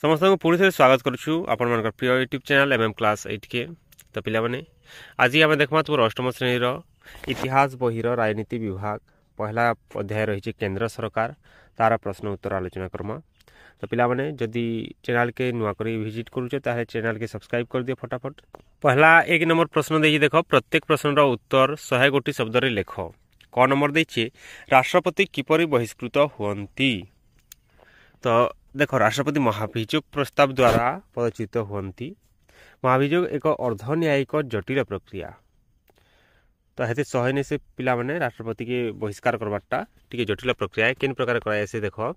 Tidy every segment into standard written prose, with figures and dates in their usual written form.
समस्त को पुणी थे स्वागत करुछु आपण मन प्रिय यूट्यूब चैनल एमएम क्लास 8 के। तो पिला माने आज आम देखमा तुम अष्टम श्रेणी इतिहास बहिर राजनीति विभाग पहला अध्याय रही केंद्र सरकार तार प्रश्न उत्तर आलोचना करमा। तो पिला माने जदि चैनल के नुआ करी विजिट करूचे ताहे चैनल के सब्सक्राइब कर दियो फटाफट। पहला 1 नंबर प्रश्न देखि देखो प्रत्येक प्रश्न रो उत्तर 100 गोटी शब्द रे लेखो। क नंबर देछि राष्ट्रपति किपरि बहिष्कृत हुअंती। तो देखो राष्ट्रपति महाभियोग प्रस्ताव द्वारा पदच्युत हुअंती। महाभियोग एक अर्धन्यायिक जटिल प्रक्रिया। तो हेते सहने से पिला माने राष्ट्रपति के बहिष्कार करवाटा टिके जटिल प्रक्रिया है। किन प्रकार कराय से देखो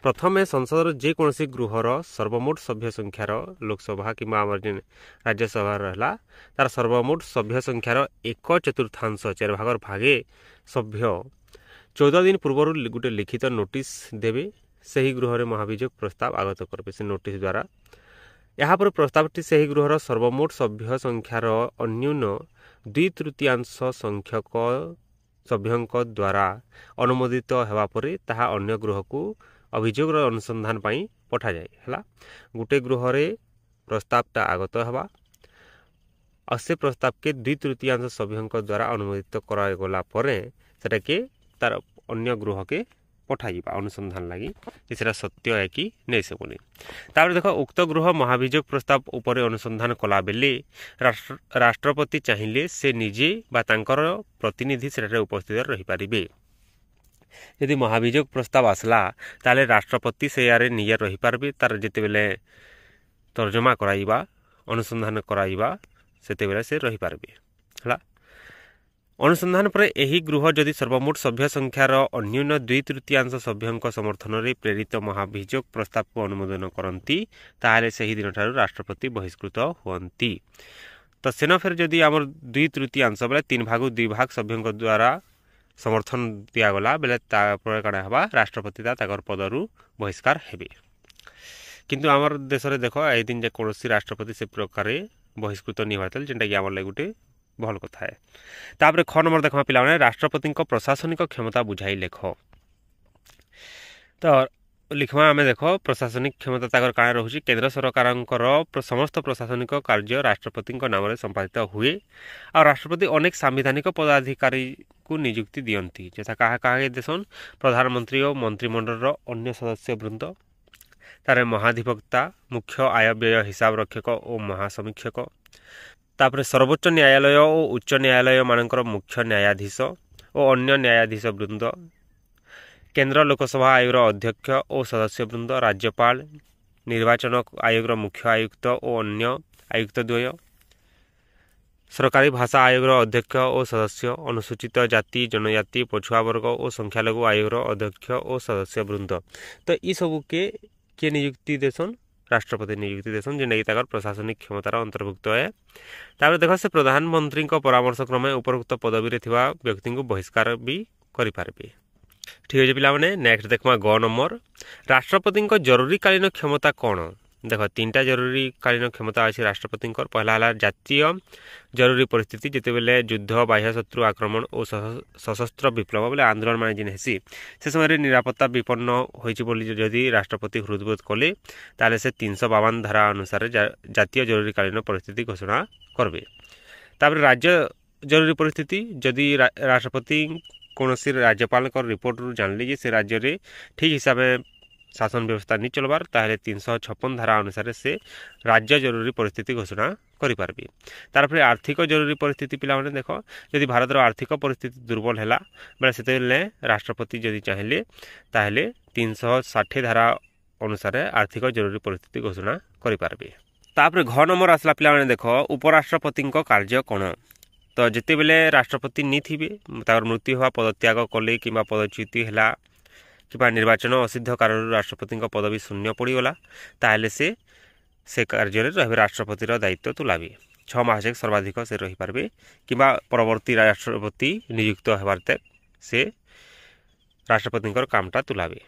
प्रथमे संसद जे कोनसी गृहर सर्वमोट सभ्य संख्यार लोकसभा किंबा आमर राज्यसभा रहला तार सर्वमोट सभ्य संख्यार 1/4 4 भागर भागे सभ्य 14 दिन पूर्व गोटे लिखित नोटिस देवे सही गृह महाभियोग प्रस्ताव आगत करबे से नोटिस द्वारा। यहाँ पर प्रस्तावटी सही गृहर सर्वमोट सभ्य संख्यार अन्यून 2/3 संख्यक सभ्यंक द्वारा अनुमोदित हेबा परे ताहा अन्य गृह को अभियोग अनुसंधान पाई पठा जाए हला। गुटे गृह रे प्रस्तावटा आगत हेबा और से प्रस्ताव के 2/3 सभ्यंक द्वारा अनुमोदित करा गला परे सेटा के तार अन्य गृह के पठा जिबा अनुसंधान लगी इसरा सत्य है कि नहीं से बोली। तापर देखो उक्त गृह महाभियोग प्रस्ताव ऊपर अनुसंधान कला बेले राष्ट्रपति चाहिए से निजे बा तांकर प्रतिनिधि सेठारे उपस्थित रही पारिबे। यदि महाभियोग प्रस्ताव आसला ताले राष्ट्रपति से यारे निजे रही पारबे तार जेते बेले तर्जमा कराइबा अनुसंधान कराइबा सेते बेले से रही पारबे हला। अनुसंधान पर यही गृह जदि सर्वमोट सभ्य संख्यार अन्यून 2/3 सभ्यंक समर्थन रे प्रेरित महाभियोग प्रस्ताव को अनुमोदन करती ताहले सही दिन ठारू राष्ट्रपति बहिष्कृत हुअंती। तो सेन फेर जदि आमर 2/3 बेले 3 भाग 2 भाग सभ्यंक द्वारा समर्थन दियागला बेले तापर काना हबा राष्ट्रपति ताकर पदरु बहिष्कार हेबे। किंतु आमर देश रे देखो ए दिन जे कोनोसी राष्ट्रपति से प्रकार बहिष्कृत नि होतल जेंटा कि आमर गुटे भल कथा है। तापर ख नंबर देखमा पिला माने राष्ट्रपति प्रशासनिक क्षमता बुझाई लेख। तो लिखमा आमे देखो प्रशासनिक क्षमता ताकर काण रहउची केंद्र सरकारंकर समस्त प्रशासनिक कार्य राष्ट्रपति नाम रे संपादित हुए और राष्ट्रपति अनेक संवैधानिक पदाधिकारी को नियुक्ति दियंती जैसा कहा देशन प्रधानमंत्री और मंत्रिमंडल रो अन्य सदस्य वृंद तारे महाधिवक्ता मुख्य आय व्यय हिसाब रक्षक और महासमीक्षक तापर सर्वोच्च न्यायालय और उच्च न्यायालय मानकर मुख्य न्यायाधीश और अन्य न्यायाधीश वृंद केंद्र लोकसभा आयोग अध्यक्ष और सदस्य वृंद राज्यपाल निर्वाचन आयोग मुख्य आयुक्त और अन्य आयुक्त द्वय सरकारी भाषा आयोग अध्यक्ष और सदस्य अनुसूचित जाति जनजाति पछुआ वर्ग और संख्यालघु आयोग अध्यक्ष और सदस्य वृंद। तो ये सब के नियुक्ति देशन राष्ट्रपति नियुक्ति देशन जेनटा प्रशासनिक क्षमतार अंतर्भुक्त है। तापर देखो से प्रधानमंत्री परामर्श क्रमे उपरोक्त पदवी रे थिबा व्यक्ति को बहिष्कार भी करि पारबे। ठीक है पिला माने नेक्स्ट देखमा ग नंबर राष्ट्रपति जरूरीकालीन क्षमता कौन। देखो 3टा जरूरीकालीन क्षमता अछि राष्ट्रपति। पहला हला जातीय जरूरी परिस्थिति जेते बेले युद्ध बाह्य शत्रु आक्रमण और सशस्त्र विप्लव बोले आंदोलन माने जिन हेसी से समय निरापत्ता विपन्न होइछि बोली जदि राष्ट्रपति हृदबोध कले ताले से 352 धारा अनुसार जातीय जरूरीकालीन परिस्थिति घोषणा करबे। तापर राज्य जरूरी परिस्थिति जदि राष्ट्रपति कोनोसी राज्यपाल रिपोर्ट रु जानली जे से राज्य रे ठीक हिसाब शासन व्यवस्था नहीं चलबार ताहले 356 धारा अनुसार से राज्य जरूरी परिस्थिति घोषणा करि पारबे। तार पर आर्थिक जरूरी परिस्थिति पिला माने देखो यदि भारत रो आर्थिक परिस्थिति दुर्बल हैला बेले सेतेले राष्ट्रपति जदि चाहिले ताहले 360 धारा अनुसार आर्थिक जरूरी परिस्थिति घोषणा करि पारबे। तापर घ नंबर आसला पिला माने देखो उपराष्ट्रपति कार्य कोन। तो जिते बेले राष्ट्रपति नी थिबे तार मृत्यु हुआ पदत्याग कले किंबा पदच्युति हैला कि निर्वाचन असिद्ध कारण राष्ट्रपति पदवी शून्य पड़गला ताहले से कार्य रही राष्ट्रपति दायित्व तुलाबे 6 मास सर्वाधिक से रही पारबे किंबा परवर्ती राष्ट्रपति नियुक्त होबार तक से राष्ट्रपति कामटा तुलाबे।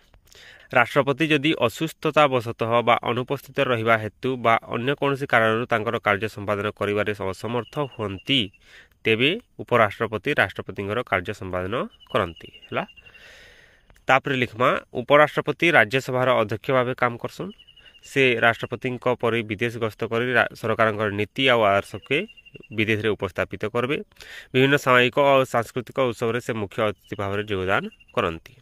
राष्ट्रपति जदि असुस्थता वशतः बा अनुपस्थित रहिबा हेतु बा अन्य कोनोसी कारण तांकर कार्य संपादन करिबारे असमर्थ हुअंती तेबे उपराष्ट्रपति राष्ट्रपति कार्य संपादन करंती हला। तापर लिखमा उपराष्ट्रपति राज्यसभा अध्यक्ष भाव काम करसन से राष्ट्रपति परि विदेश गस्त कर सरकार नीति और आदर्श के विदेश में उपस्थापित करेंगे। विभिन्न सामाजिक और सांस्कृतिक उत्सव से मुख्य अतिथि भाव में योगदान करती।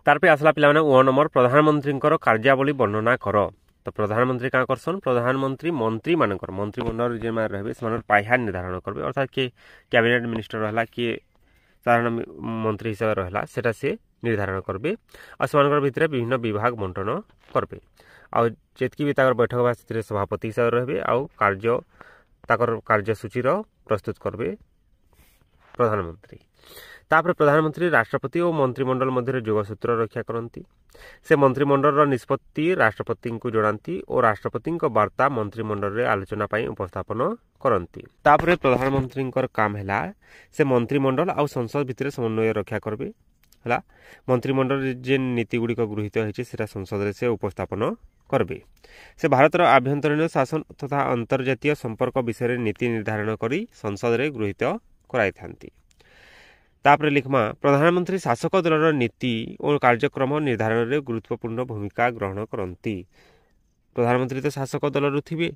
तार पे आसला पिला 1 नंबर प्रधानमंत्री कार्यावली वर्णना कर। तो प्रधानमंत्री क्या करसन, प्रधानमंत्री मंत्री मानकर मंत्रिमंडल जे रहे से पाह्या निर्धारण करेंगे, अर्थात किए कैबिनेट मिनिस्टर रहा किए साधारण मंत्री हिसाब से रहा सेटा से निर्धारण करेंगे और से भितर विभिन्न विभाग बंटन करेंगे। आउ जेतकी भी बैठक बा से सभापति हिसाब से रहे आउ कार्यसूची प्रस्तुत करेंगे प्रधानमंत्री। तापर प्रधानमंत्री राष्ट्रपति और मंत्रिमंडल मध्य जोगसूत्र रक्षा करती। से मंत्रिमंडल निष्पत्ति राष्ट्रपति को जनाती और राष्ट्रपति वार्ता मंत्रिमंडल रे आलोचना पाई उपस्थापन करती। तापर प्रधानमंत्री काम है से मंत्रिमंडल और संसद भितर समन्वय रक्षा करेंगे है। मंत्रिमंडल जे नीति गुड़िक गृहीत होती संसद से उपस्थापन करेंगे। से भारतर आभ्यंतरीण शासन तथा अंतर्जातीय संपर्क विषय नीति निर्धारण कर संसद में गृहीत कराई। तापर लिखमा प्रधानमंत्री शासक दलर नीति और कार्यक्रम निर्धारण में गुरुत्वपूर्ण भूमिका ग्रहण करती। प्रधानमंत्री तो शासक दलर थे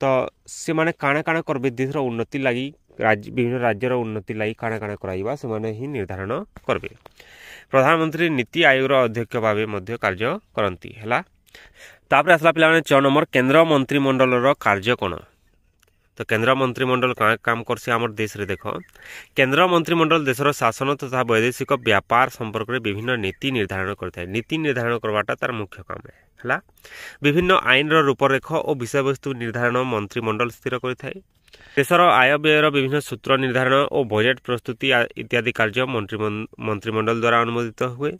तो से माने काଣା काଣା करबे देशर उन्नति लगी विभिन्न राज्यर उन्नति लगी काଣା काଣା कराइबा से माने ही निर्धारण करबे। प्रधानमंत्री नीति आयोग अध्यक्ष भाव मध्य कार्य करती है। तापर आसला पिला 6 नंबर केंद्र मंत्रिमंडल कार्य कौन। तो केंद्र मंत्रिमंडल क्या काम करसी आमर देश रे देख। केंद्र मंत्रिमंडल देशर शासन तथा वैदेशिक व्यापार संपर्क में विभिन्न नीति निर्धारण करता। नीति निर्धारण करवाटा तार मुख्य काम है। विभिन्न आईन रूपरेख और विषय वस्तु निर्धारण मंत्रिमंडल स्थिर करता। देशर आय व्ययर विभिन्न सूत्र निर्धारण और बजेट प्रस्तुति इत्यादि कार्य मंत्रिमंडल द्वारा अनुमोदित हुए।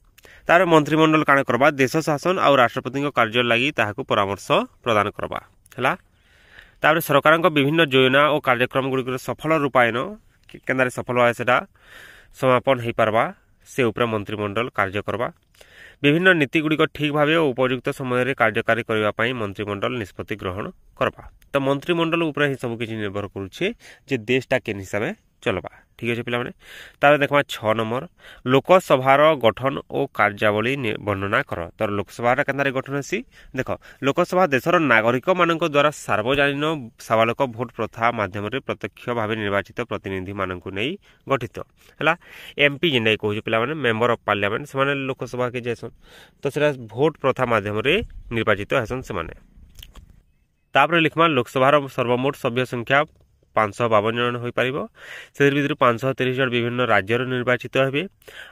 तार मंत्रिमंडल काण करबा देश शासन और राष्ट्रपति कार्य लगी ताहाकु परामर्श प्रदान करबा है। तापर सरकार विभिन्न योजना और कार्यक्रम गुड़िक सफल रूपायन केंद्र सफल है से समापन हो पार्बा से उपरे मंत्रिमंडल कार्य करबा। विभिन्न नीति गुड़िक ठीक भाव और उपयुक्त समय कार्यकारी करने मंत्रिमंडल निष्पत्ति ग्रहण करबा। तो मंत्रिमंडल उपरे ही सब किसी निर्भर करुच्छे जे देशटा केन हिसाब से चलबा। ठीक अच्छे पिला तार देखा 6 नंबर लोकसभार गठन और कार्यावली वर्णना कर। तो लोकसभा के गठन है देख। लोकसभा देशर नागरिक मान द्वारा सार्वजनीन सवालक भोट प्रथा माध्यम प्रत्यक्ष भाव निर्वाचित प्रतिनिधि मानक नहीं गठित है। एमपी जेन कहूँ पिला मेंबर ऑफ पार्लियामेंट से लोकसभा के जैसन तो से भोट प्रथा माध्यम निर्वाचित हेसन से। तापर लिखमा लोकसभार सर्वमोट सभ्य संख्या 552 जन हो पार। से भर 530 जन विभिन्न राज्य निर्वाचित हे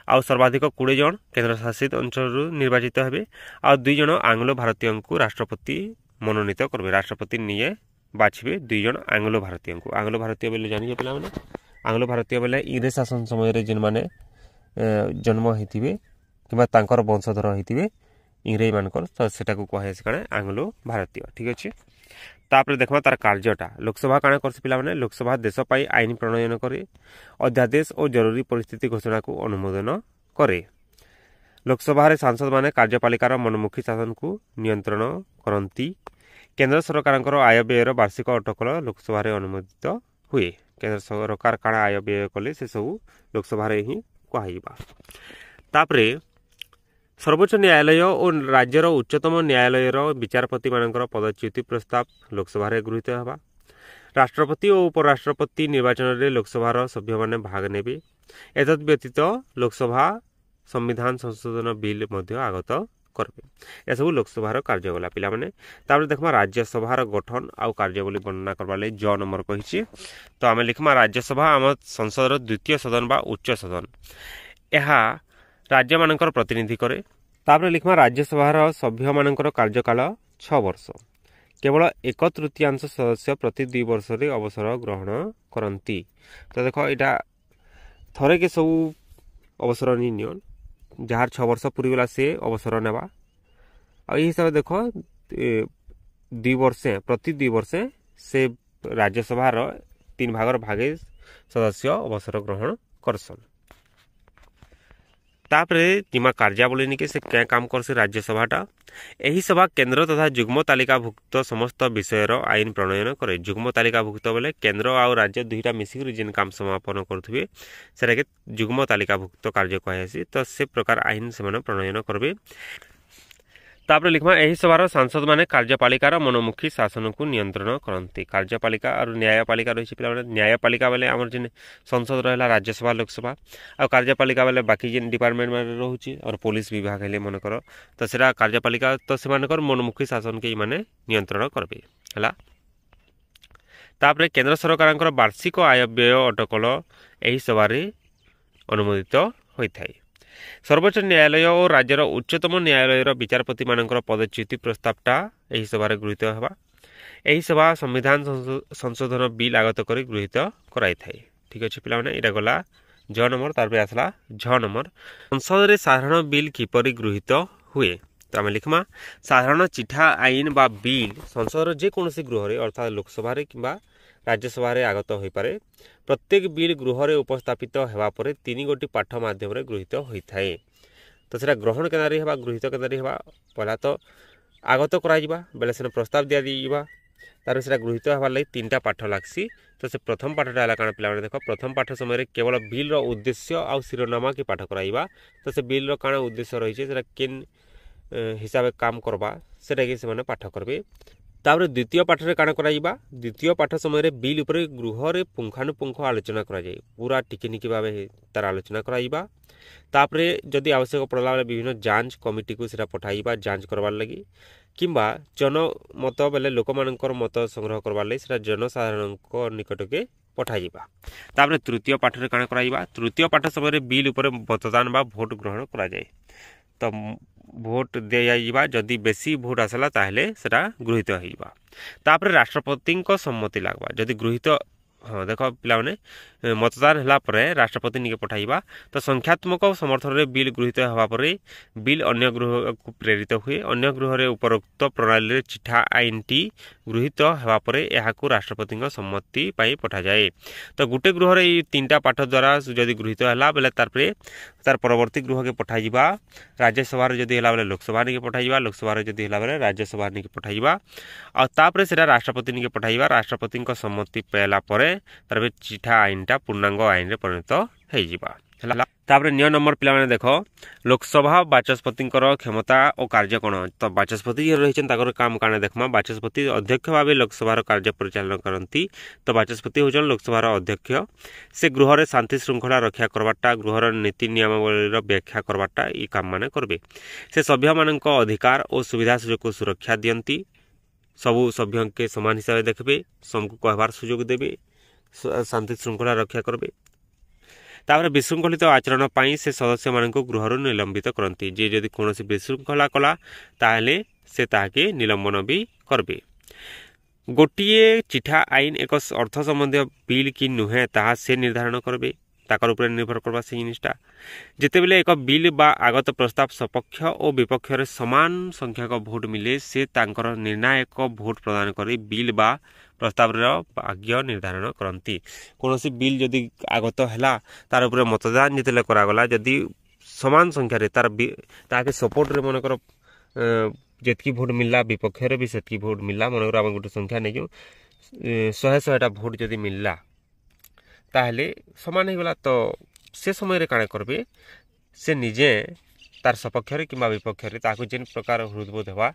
आ सर्वाधिक 20 जन केंद्र शासित अंचल निर्वाचित हे आ 2 जन आंग्लो भारतीय को राष्ट्रपति मनोनीत करेंगे। राष्ट्रपति निये बाछबे 2 जन आंग्लो भारतीय को। आंग्लो भारतीय बोले जानिए पिला आंग्लो भारतीय बोले इंग्रेज शासन समय जेन माने जन्म होते कि वंशधर होते इंग्रेज मानकर तो सेटा को कहे कण आंग्लो भारतीय। ठीक अच्छे। तापर देखा तार कार्यटा लोकसभा काण कर पिला लोकसभा देश पाई आईन प्रणयन करे, अध्यादेश और जरूरी परिस्थिति घोषणा को अनुमोदन करे। लोकसभा सांसद माने कार्यपालिकार मनमुखी शासन को नियंत्रण करती। केंद्र सरकार आय व्ययर वार्षिक अटकल लोकसभा अनुमोदित हुए। केंद्र सरकार काण आय व्यय कले से सब लोकसभा ही कहवा। तापरे सर्वोच्च न्यायालय और राज्यर उच्चतम न्यायालय विचारपति मानकर पदच्युति प्रस्ताव लोकसभा गृहीत होगा। राष्ट्रपति और उपराष्ट्रपति निर्वाचन में लोकसभार सभ्य माने भाग नेबे। एतद व्यतीत लोकसभा संविधान संशोधन बिल मध्य आगत करबे। ए सब लोकसभार कार्यगला पिला माने। तापर देखमा राज्यसभार गठन आ कार्यवली वर्णना करबा ले 6 नंबर कहिछि। तो आमे लिखमा राज्यसभा आम संसदर द्वितीय सदन बा उच्च सदन। एहा राज्य मानकर प्रतिनिधि करे। तापर लिखमा राज्यसभार सभ्य मानकर कार्यकाल 6 वर्ष। केवल 1/3 सदस्य प्रति 2 वर्ष रे अवसर ग्रहण करती। तो देखो यहाँ थरे के सब अवसर नियन जार 6 वर्ष पूरीगला से अवसर नेबा। आ हिसाब से देखो 2 वर्ष प्रति 2 वर्ष से राज्यसभार 3 भागर भागे सदस्य अवसर ग्रहण करसन। तापरे जिमा कार्यावली निके से क्या काम करसे राज्यसभाटा यही सभा केंद्र तथा जुग्म तालिकाभुक्त समस्त विषयर आईन प्रणयन करे। जुग्म तालिकाभुक्त बोले केंद्र और राज्य दुईटा मिसिक जेन काम समापन करुवे सेटा के जुग्म तालिकाभुक्त कार्य कहे। तो से प्रकार आईन से प्रणयन करबे। तापर लिखमा एही सभार सांसद माने कार्यपालिकार मनोमुखी शासन को नियंत्रण करती। कार्यपालिका और न्यायपालिका रही पे न्यायपालिका बेले आम जिन संसद रहा राज्यसभा लोकसभा आ कार्यपालिका बेले बाकी जिन डिपार्टमेंट में रोचे और पुलिस विभाग हेले मनकर तो सेटा कार्यपालिका तो से मनोमुखी शासन के माने नियंत्रण करबे हला। तापर केंद्र सरकार वार्षिक आय व्यय अटकल एही सभारे अनुमोदित होता है। सर्वोच्च न्यायालय और राज्यर उच्चतम न्यायालय विचारपति मानकर पदच्युति प्रस्तावटा एही सभारे गृहीत हेबा। एही सभा संविधान संशोधन बिल आगत कर गृहीत कराई थाए। ठीक अच्छे पिला इटा गला ज नंबर तार आसला झ नंबर संसद रे साधारण बिल किपरि गृहीत हुए। तो आम लिखमा साधारण चिठा आईन बा बिल संसद जेकोसी गृह अर्थात लोकसभा कि राज्यसभा आगत हो पारे। प्रत्येक बिल गृह रे उपस्थापित हेबा परे 3 गोटी पाठ माध्यम रे गृहीत होइथाए। तो सेटा ग्रहण केनारी हेबा गृहीत केनारी हेबा पहला तो आगत कराइबा बेले सेना प्रस्ताव दिया दीबा तार सेटा गृहीत हेबार लागि 3टा पाठ लागसी। तो से प्रथम पाठटा हला काना पिला देख प्रथम पाठ समय केवल बिल रो उद्देश्य आ शिरोनामा के पाठ कराइबा। तो से बिल रो काना उद्देश्य रही सेटा केन हिसाब काम करबा सेटा के से माने पाठ करबे। तापर द्वितीय पाठ रे काना कराइबा द्वितीय पाठ समय बिल उपरे गृह रे पुंखानुपुंख आलोचना करा जाय पूरा टिकिनिकी भाबे तार आलोचना कराइबा। तापर जदि आवश्यक पड़ला बेले विभिन्न जांच कमिटी को सेटा पठाइबा जांच करबार लगी किंबा जनमत बेले लोक मानकर मत संग्रह करबार लगी सेटा जनसाधारण को निकट के पठाइबा। तापर तृतीय पाठ रे काना कराइबा तृतीय पाठ समय बिल उपरे मतदान बा भोट ग्रहण करा जाय। तो भोट दिया जदि बेसी भोट आसला ताहले सेटा गृहीत होइबा। तापर राष्ट्रपति को सम्मति लागबा जदि गृहीत हाँ देख पिलाने मतदान होला परे राष्ट्रपति निके पठाइबा। तो संख्यात्मक समर्थन रे बिल गृहीत हवा परे बिल अन्य गृह को प्रेरित हुए अन्य गृह रे उपरोक्त प्रणाली रे चिठा आईनटी गृहीत हवा परे एहाकू राष्ट्रपति सम्मति पाई पठा जाए। तो गुटे गृह रे 3टा पाठ द्वारा जदि गृहीत हला बेले तार परवर्ती गृह के पठाइबा राज्यसभा रे जदि हला बेले लोकसभा निके पठाइबा लोकसभा रे जदि हला बेले राज्यसभा निके पठाइबा और तापर सेटा राष्ट्रपति निके पठाइबा राष्ट्रपति सम्मति पाइला परे तार चिठा आईनटा पूर्णांग आईन रे परिणत हो जिबा। तापर निय नंबर पिला माने देखो लोकसभा बाचस्पति क्षमता और कार्य कोण। तो बाचस्पति रही काम काने देखमा बाचस्पति अध्यक्ष भाव लोकसभा कार्य परिचालन करती। तो बाचस्पति होचन लोकसभा अध्यक्ष से गृह रे शांति श्रृंखला रक्षा करवाटा गृहर नीति नियमावली व्याख्या करवाटा ई काम माने करबे। से सभ्य मानक अधिकार और सुविधा सुजोग को सुरक्षा दियंती सबू सभ्य के समान हिसाब से देखबे सबको कहबार सुजोग देबे शांति श्रृंखला रक्षा करबे। तापर विशृंखलित आचरण पाई से सदस्य मानक गृह निलंबित करती जे जदि कौन विशृंखला कला ताहले से ताके निलंबन भी करबे। गोटिए चिठा आईन एक अर्थ संबंधी बिल कि नुहे ताहा से निर्धारण करबे ताकर ऊपर निर्भर करबा से जिनिसटा जेतेबेले एक बिल बा आगत प्रस्ताव सपक्ष और विपक्ष रे समान संख्यक भोट मिले से तांकर निर्णायक भोट प्रदान करी बिल बा प्रस्ताव भाग्य निर्धारण करती। कौन बिल जदि आगत है तार उपरे मतदान जिते करागला जदि समान संख्यार तार सपोर्ट रे मनकर जितकी भोट मिलला विपक्ष भी सेतकी भोट मिलला मनकर आम गोटे संख्या नहीं 100 भोट जदि मिलला ताहले समान हो गला। तो से समय काण करबे से निजे तार सपक्ष कि विपक्ष ताकू जेन प्रकार हृदबोध हवा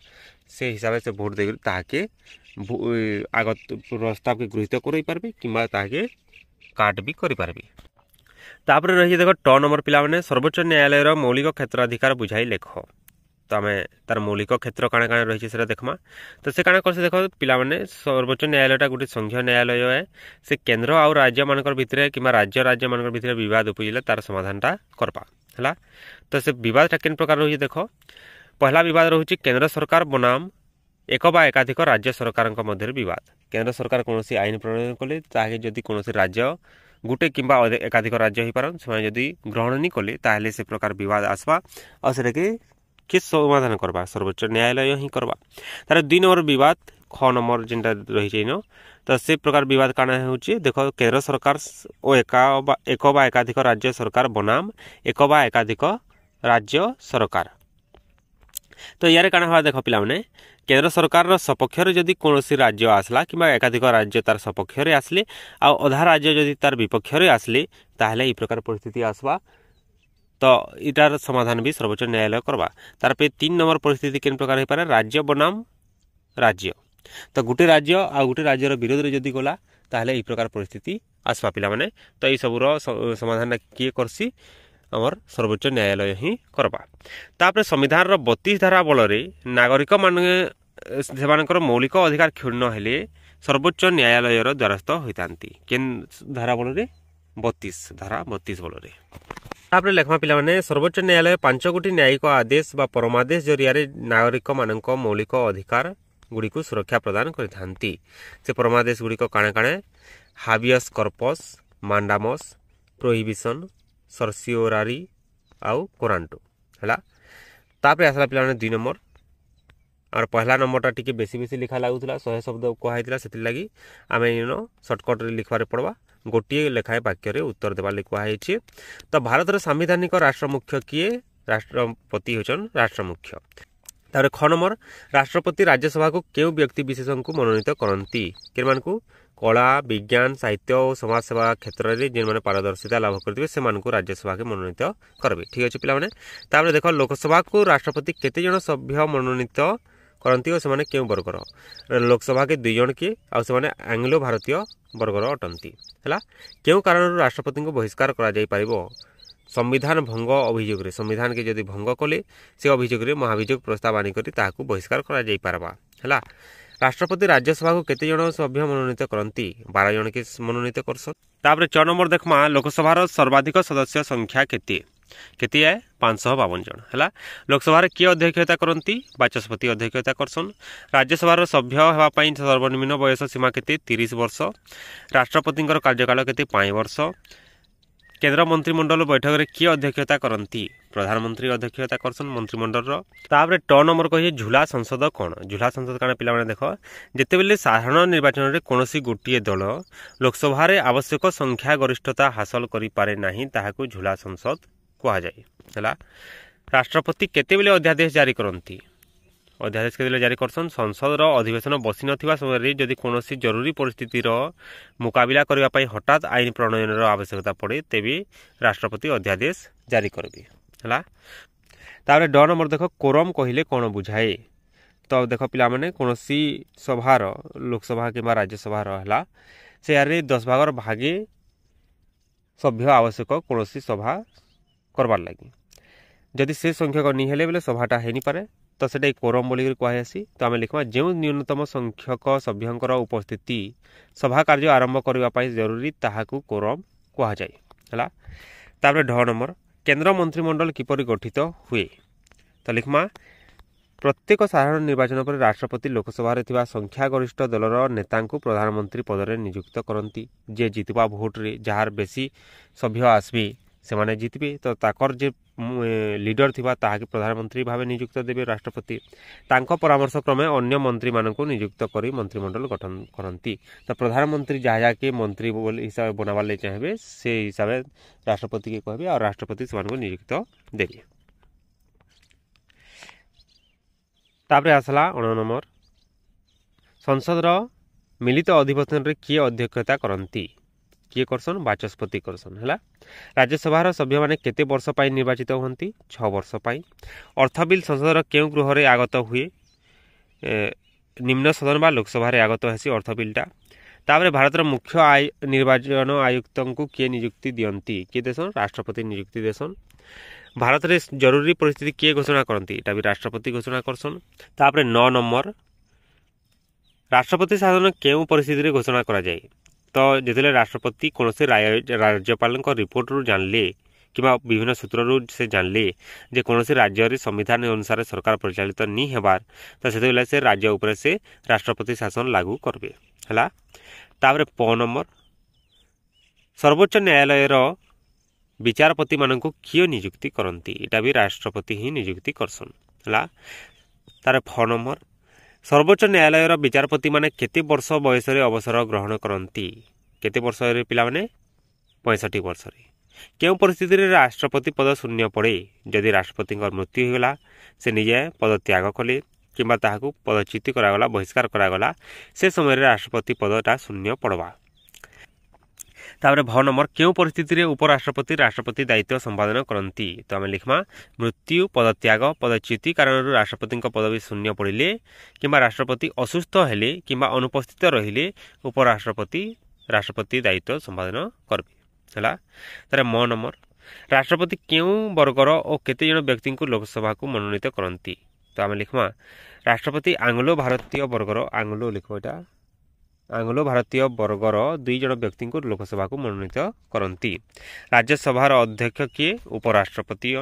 से हिसाब से भोट दे ताके आगत प्रस्ताव के गृहीत कर पारबे कि ताके काट भी कर पारबे। तापर रही देख ट नंबर पिला माने सर्वोच्च न्यायालय मौलिक क्षेत्राधिकार बुझाई लेख। तो आम तार मौलिक क्षेत्र काण काण रही है देखमा। तो से काण कर देख पिला माने सर्वोच्च न्यायालयटा गोटे संघीय न्यायालय है से केन्द्र आउ राज्य मानकर भितर कि राज्य मानकर भितर विवाद उपजिले तार समाधानटा करबा है। तो से विवादटा केन प्रकार रही देख पहला विवाद रही केंद्र सरकार बनाम एक बा एकाधिक राज्य सरकार मध्य विवाद। केंद्र सरकार कौन आईन प्रणयन कले ताके जदि कौन राज्य गुटे किंबा एकाधिक राज्य हो पारन से जदि ग्रहण नहीं कले ताहले से प्रकार विवाद आसबा और से किस समाधान करबा सर्वोच्च न्यायालय ही करबा। तार 2 नंबर विवाद ख नंबर जेनटा रही न। तो से प्रकार विवाद काना होची देखो केंद्र सरकार ओ एक बा एकाधिक राज्य सरकार बनाम एक बा एकाधिक राज्य सरकार। तो यार काना हवा देख पिला माने केंद्र सरकार सपक्ष जदि कौन राज्य आसला कि एकाधिक राज्य तार सपक्ष आसले आ अधा राज्य जदि तार विपक्ष आसले ताहले ई प्रकार परिस्थिति आसबा तो इटार समाधान भी सर्वोच्च न्यायालय करवा। तार पे 3 नंबर परिस्थिति केन प्रकार होपारे राज्य बनाम राज्य। तो गोटे राज्य आ गोटे राज्यर विरोध में जदि गला ताहले एई प्रकार परिस्थिति आसवा पिला माने। तो एई सबुर समाधान किए करसी आमर सर्वोच्च न्यायालय ही करवा। तापर संविधान 32 धारा बल नागरिक माने सेमानकर मौलिक अधिकार क्षुण्ण हेले सर्वोच्च न्यायालय द्वारस्थ होइतांती। केन धारा बल 32 धारा 32 बल तापर लेखमा पिला माने सर्वोच्च न्यायालय 5 गोटी न्यायिक आदेश बा परमादेश जरिया नागरिक मानक मौलिक अधिकार गुड़ी को सुरक्षा प्रदान करथांती। से परमादेश गुड़ी को काणे काणे हाबियस कर्पस मांडामस प्रोहिबिशन सर्सिओरारी आउ कोरांटो हला। तापर आसला पिला माने 2 नंबर और पहला नंबरटा टिके बेसी बेसी लिखा लागुला 100 शब्द कहला से लगी आम इन सर्टकट लिखबार पड़वा। गोटे लेखाएं वाक्य रे उत्तर देवा लिखा। तो भारत संवैधानिक राष्ट्र मुख्य किए राष्ट्रपति होचन राष्ट्र मुख्य। तापर ख नंबर राष्ट्रपति राज्यसभा को केउ व्यक्ति विशेष को मनोनीत करती केमान को कला विज्ञान साहित्य और समाज सेवा क्षेत्र में जेन मैंने पारदर्शिता लाभ करेंगे से राज्यसभा के मनोनीत करेंगे। ठीक अच्छे पिलाने। तापर देख लोकसभा को राष्ट्रपति केते जन सभ्य मनोनीत करती और से क्यों वर्गर लोकसभा के 2 जन किए आउ से आंग्लो भारतीय वर्गर अटंती है। क्यों कारण राष्ट्रपति को बहिष्कार कर संविधान भंग अभियोग रे संविधान के जदि भंग कले से अभियोग रे महाभियोग प्रस्ताव आनिकरी ताहाकू बहिष्कार करा जाई पारबा है। राष्ट्रपति राज्यसभा को केते जन सभ्य मनोनीत करती 12 जन के मनोनीत करसन। तापर 4 नंबर देखमा लोकसभा सर्वाधिक सदस्य संख्या केते केते है 552 जन है। लोकसभा किए अध्यक्षता करती बाचस्पति अध्यक्षता करसन। राज्यसभा सभ्य हेबा पई सर्वनिम्न बयस सीमा केते 30 वर्ष। राष्ट्रपति कार्यकाल केते 5 वर्ष। केंद्र मंत्रिमंडल बैठक में किए अध्यक्षता करती प्रधानमंत्री अध्यक्षता करसन मंत्रिमंडल। तापर ट नंबर कही झूला संसद कौन झूला संसद काना पिला देख जिते बेले साधारण निर्वाचन में कौन गोटे दल लोकसभा आवश्यक संख्या गरिष्ठता हासिल करि पारे नाही ताहाकू झूला संसद कहा जाए है। राष्ट्रपति केतेबेले अध्यादेश जारी करती अध्यादेश के जारी करसन संसद अधिवेशन बसी नथिबा समय जदि कौन जरूरी परिस्थितिर मुकाबिला करने हठात आईन प्रणयन आवश्यकता पड़े तेबे राष्ट्रपति अध्यादेश जारी करेंगे है। तापर ड नंबर देख कोरम कहले कौन बुझाए। तो देख पिला माने कौन सभार लोकसभा कि राज्यसभा है से यार 10 भागर भागे सभ्य आवश्यक कौन सभा करवार लगी जदि से संख्यक नहीं हेले बेले सभाटा है नहीं पारे तो सेटा कोरम बोली कहुसी। तो आम लिखा जो न्यूनतम संख्यक सभ्यंकर उपस्थिति सभा कार्य आरंभ करने जरूरी ताहाकू कोरम कह जाए है। तापर ढ नंबर केंद्र मंत्रिमंडल किपरि गठित हुए। तो लिखमा प्रत्येक साधारण निर्वाचन पर राष्ट्रपति लोकसभा रे संख्यागरिष्ठ दलर नेता प्रधानमंत्री पद में नियुक्त करती जे जितवा भोट रे जार बेसी सभ्य आसबे से माने जितबे तो ताकर जे लीडर थिबा ताहाके प्रधानमंत्री भावे नियुक्त देबे राष्ट्रपति तांको परामर्श क्रमे अन्य मंत्री मानक नियुक्त करी मंत्रिमंडल गठन करती। तो प्रधानमंत्री जहाँ के मंत्री हिसाब बनावार ले चाहे से हिसाब राष्ट्रपति के कहबे और राष्ट्रपति से नियुक्त देबे। तापर आसला 9 नंबर संसद मिलित अधिवेशन रे किए अध्यक्षता करती किए करसन बाचस्पति करसन है। राज्यसभा सभ्य माने केते वर्ष पाई निर्वाचित होती 6 वर्ष पाई। अर्थ बिल संसद केउ गृह रे आगत हुए निम्न सदन बा लोकसभा रे आगत हेसी अर्थ बिलटा। तापर भारत मुख्य निर्वाचन आयुक्त को किए नियुक्ति दियंती किए देसन राष्ट्रपति नियुक्ति देसन। भारत रे जरूरी परिस्थिति किए घोषणा करती एटा भी राष्ट्रपति घोषणा करसन। तापर 9 नंबर राष्ट्रपति शासन केउ परिस्थिति रे घोषणा करा जाए। तो जिते राष्ट्रपति कौन से राज्यपाल रिपोर्ट रू जानले कि विभिन्न सूत्र से जानले जे कौन से राज्य संविधान अनुसार सरकार परिचालित नहीं होबार तो से राज्य उपर से राष्ट्रपति शासन लागू करबे है। तापर प नंबर सर्वोच्च न्यायालय विचारपति मानक किए नियुक्ति करती एटा भी राष्ट्रपति ही नियुक्ति करसन है। तार फ नंबर सर्वोच्च न्यायालय विचारपति माने केते वर्ष बयस अवसर ग्रहण करती केते वर्ष पिला माने 65 वर्ष केउ परिस्थिति रे राष्ट्रपति पद शून्य पड़े जदि राष्ट्रपति मृत्यु होगला से निजे पद त्याग कले किंबा ताहाकू पदच्युत करागला बहिष्कार करागला से समय राष्ट्रपति पदटा शून्य पड़वा। तापर भ नंबर क्यों परिस्थिति उपराष्ट्रपति राष्ट्रपति दायित्व संपादन करती तो आम लिखमा मृत्यु पदत्याग पदच्युति कारण राष्ट्रपति पदवी शून्य पड़े कि राष्ट्रपति असुस्थ हेले कि अनुपस्थित रहिले उपराष्ट्रपति राष्ट्रपति दायित्व संपादन करबे तार म नंबर राष्ट्रपति क्यों वर्गर और केते जन व्यक्ति को लोकसभा को मनोनीत करती तो आम लिखमा राष्ट्रपति आंग्लो भारतीय वर्गर आंग्लो लिख आंग्लो भारतीय वर्गर 2 जन व्यक्ति को लोकसभा को मनोनीत करती राज्यसभार अध्यक्ष किए उपराष्ट्रपति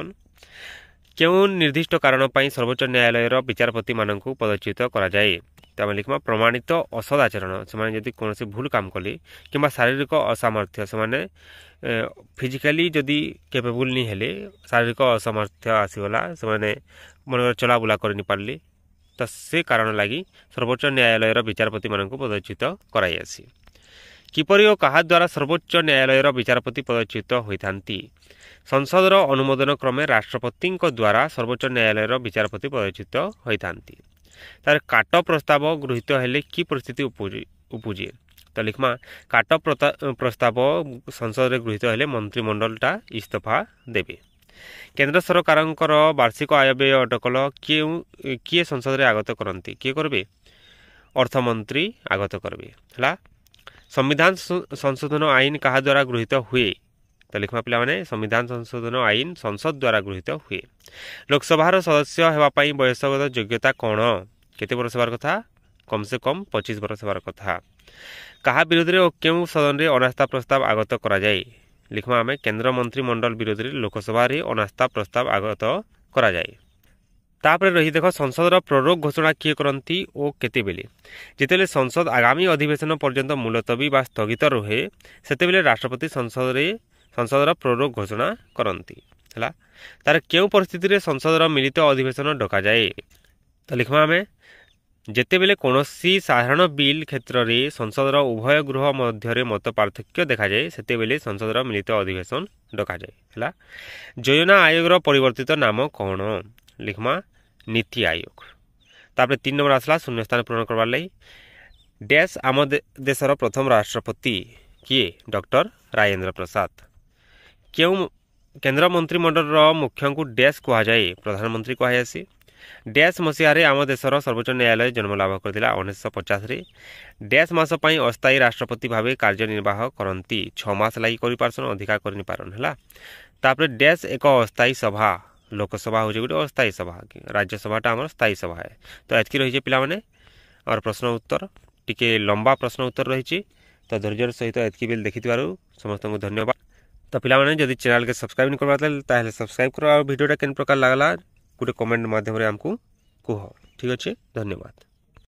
क्यों निर्दिष्ट कारण पर सर्वोच्च न्यायालय विचारपति मान पदच्युत कराए तो आम लिखमा प्रमाणित असदाचरण से कौन भूल काम कले कि शारीरिक असामर्थ्य से फिजिकाली जदि कैपेबल नहीं हेले शारीरिक असामर्थ्य आसीगला से मन चलाबुला कर पारे तो से कारण लगी सर्वोच्च न्यायालय विचारपति मान पदच्युत कराई किपरि और क्या द्वारा सर्वोच्च न्यायालय विचारपति पदच्युत होती संसदर अनुमोदन क्रमे राष्ट्रपति द्वारा सर्वोच्च न्यायालय विचारपति पदच्युत होती तार काट प्रस्ताव गृहीत हेले कि परिस्थिति उपजे तो लिखमा काट प्रस्ताव संसद में गृहीत हेले मंत्रिमंडलटा इस्तीफा देवे केंद्र सरकार वार्षिक आयव्यय अटकल किए संसद में आगत करती किए करेंगे अर्थमंत्री आगत करेंगे है संविधान संशोधन आईन क्या द्वारा गृहीत हुए तो लिखमा पिला माने संविधान संशोधन आईन संसद द्वारा गृहीत हुए लोकसभार सदस्य होगापाई बयसगत योग्यता कौन केते वर्ष होबार कथा कम से कम 25 वर्ष होबार कथा कहा विरोध में क्यों सदन में अनास्था प्रस्ताव आगत करा जाए लिखमा आमे केंद्र मंत्रिमंडल विरोध में लोकसभा अनास्था प्रस्ताव आगत करा जाए तापर रही देख संसदर प्ररोग घोषणा किए करती और केते बेले जितेले संसद आगामी अधिवेशन पर्यंत मुलतवी बा स्थगित रहे सेतेबेले राष्ट्रपति संसदर प्ररोग घोषणा करती है तार क्यों परिस्थिति संसदर मिलित अधिवेशन डका जाए तो लिखमा आमे जेतेबेले कौनसी साधारण बिल क्षेत्र में संसदर उभय गृह मध्य मत पार्थक्य देखा जाए सेतेबेले संसदर मिलित अधिवेशन डका जाए है योजना आयोग परिवर्तित नाम कौन लिखमा नीति आयोग तापर 3 नंबर आसला शून्यस्थान पूरण करवार लगी डैश आम देशर प्रथम राष्ट्रपति किए डॉक्टर राजेंद्र प्रसाद क्यों केंद्र मंत्रिमंडल मुख्य को डैश कहुए प्रधानमंत्री कहुसी डैश मसीह आम देशर सर्वोच्च न्यायालय जन्म लाभ करता 1950 डैश मसपाई अस्थायी राष्ट्रपति भाव कार्यनिर्वाह करती 6 मास लगी कर अधिका करपारन है तापर डैश एक अस्थायी सभा लोकसभा हूँ गोटे अस्थायी सभा राज्यसभाटा आम स्थायी सभा है तो एतकी रही पिला माने और प्रश्न उत्तर टिके लंबा प्रश्न उत्तर रही तो धैर्य सहित एतकी बिल देखि समस्त को धन्यवाद तो पिला माने जदि चैनल के सब्सक्राइब नहीं करवा सब्सक्राइब कर वीडियोटा केन प्रकार लगला गोटे कमेंट माध्यम आमको कह ठीक अच्छे धन्यवाद।